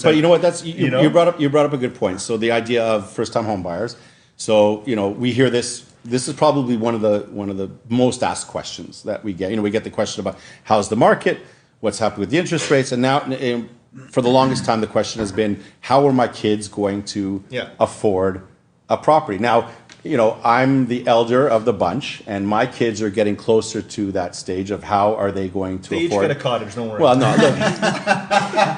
But you know what? That's you brought up a good point. So the idea of first time home buyers. So we hear this. This is probably one of the most asked questions that we get. We get the question about how's the market, what's happening with the interest rates, and now for the longest time the question has been how are my kids going to afford a property? Now, I'm the elder of the bunch, and my kids are getting closer to that stage of how are they going to afford. They each get a cottage, don't worry. Well, no,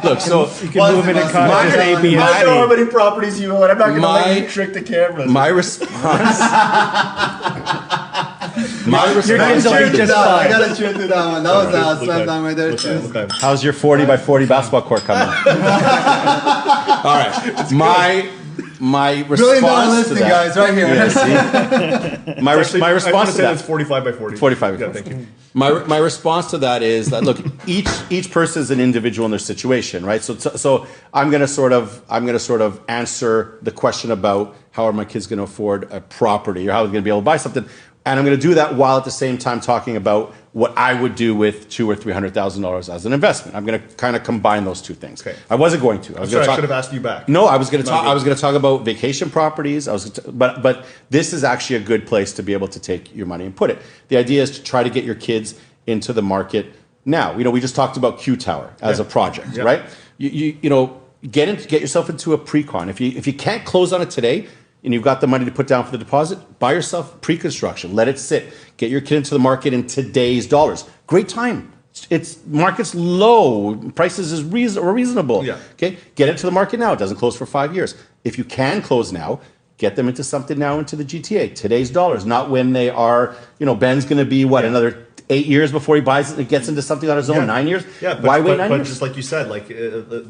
look, so you can move in a cottage with A, B, and I C. know how many properties you own. I'm not going to let you trick the cameras. My response. Your kids will be just I fine. gotta cheer through that one. That was a slam down right there. Cheers. How's your 40 by 40 basketball court coming? All right, my $1 billion response to listing, that, guys, right here. Yeah, see? my response to that. It's 45 by 40. 45. Yeah, thank you. My response to that is that look, each person is an individual in their situation, right? So I'm gonna sort of answer the question about how are my kids going to afford a property or how are they going to be able to buy something, and I'm going to do that while at the same time talking about what I would do with $200,000 or $300,000 as an investment. I'm going to kind of combine those two things. Okay. I wasn't going to. I should have asked you back. No, I was going to talk. I was going to talk about vacation properties. But this is actually a good place to be able to take your money and put it. The idea is to try to get your kids into the market now. We just talked about Q Tower as a project, right? Get yourself into a pre-con. If you can't close on it today, and you've got the money to put down for the deposit, buy yourself pre-construction. Let it sit. Get your kid into the market in today's dollars. Great time. It's market's low. Prices is reasonable. Yeah. Okay. Get into the market now. It doesn't close for 5 years. If you can close now, get them into something now into the GTA. Today's dollars, not when they are. Ben's going to be another 8 years before he buys it and gets into something on his own. 9 years. Yeah. But, why wait 9 years? But just like you said,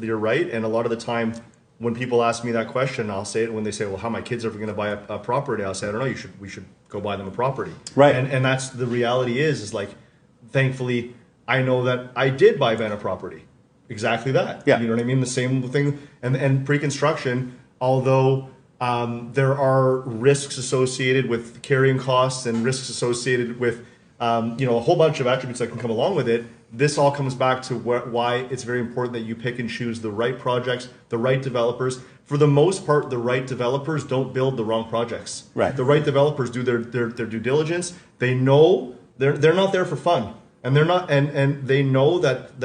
you're right. And a lot of the time, when people ask me that question, I'll say it when they say, well, how my kids are going to buy a property, I'll say, I don't know, we should go buy them a property. Right. And that's the reality is thankfully, I know that I did buy Ben a property. Exactly that. Yeah. You know what I mean? The same thing. And pre-construction, although there are risks associated with carrying costs and risks associated with, a whole bunch of attributes that can come along with it, this all comes back to why it's very important that you pick and choose the right projects, the right developers. For the most part, the right developers don't build the wrong projects. Right. The right developers do their due diligence. They know they're not there for fun, and they're not, and they know that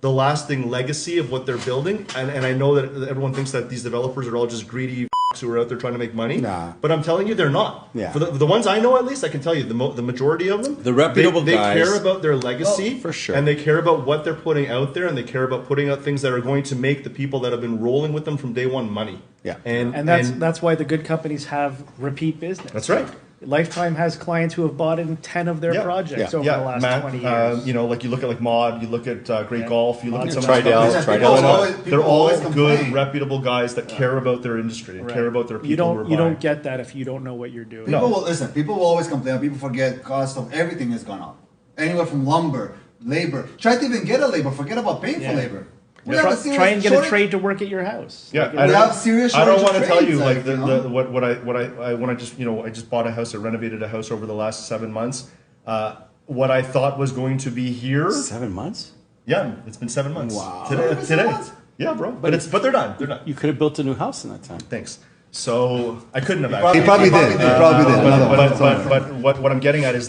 the lasting legacy of what they're building. And I know that everyone thinks that these developers are all just greedy who are out there trying to make money. Nah. But I'm telling you, they're not. Yeah. For the ones I know, at least, I can tell you, the majority of them, The reputable they guys- care about their legacy, for sure. and they care about what they're putting out there, and they care about putting out things that are going to make the people that have been rolling with them from day one money. Yeah. And that's why the good companies have repeat business. That's right. Lifetime has clients who have bought in 10 of their Yeah. projects Yeah. over the last Matt, 20 years. you look at Mod, you look at Great Yeah. Golf, you look Mod at some and of the Tridel, companies. Tridel. They're all always good, complain. reputable guys that care about their industry and Right. care about their people. You who are don't buying. get that if you don't know what you're doing. People will listen. People will always complain. People forget cost of everything has gone up. Anywhere from lumber, labor. Try to even get a labor. Forget about paying Yeah. for labor. We Try, have a serious try and get shortage. a trade to work at your house. Yeah, We have serious I don't shortage want of to tell you trades, what I when I just bought a house. I renovated a house over the last 7 months. What I thought was going to be here. 7 months. Yeah, it's been 7 months. Wow. Today. 7 months? Yeah, bro. But they're done. They're done. You could have built a new house in that time. Thanks. So I couldn't have He actually. probably did. But what I'm getting at is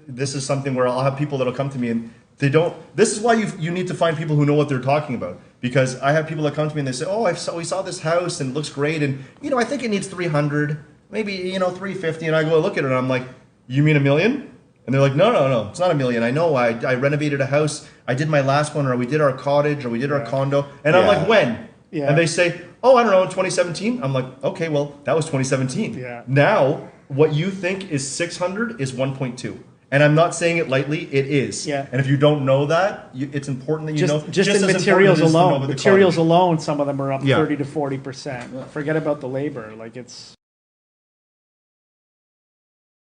this is something where I'll have people that'll come to me and they don't. This is why you need to find people who know what they're talking about, because I have people that come to me and they say, oh, we saw this house and it looks great, and I think it needs 300, maybe 350, and I go look at it and I'm like, you mean $1 million? And they're like, no, it's not $1 million. I know, I renovated a house, I did my last one, or we did our cottage, or we did our condo, and I'm Yeah. like, when? Yeah. And they say, oh, I don't know, in 2017. I'm like, okay, well, that was 2017. Yeah. Now, what you think is 600 is 1.2. And I'm not saying it lightly, it is. Yeah. And if you don't know that, it's important that you know. Just in as important materials it is to know alone. about the Materials cottage. alone, some of them are up Yeah. 30 to 40%. Forget about the labor. It's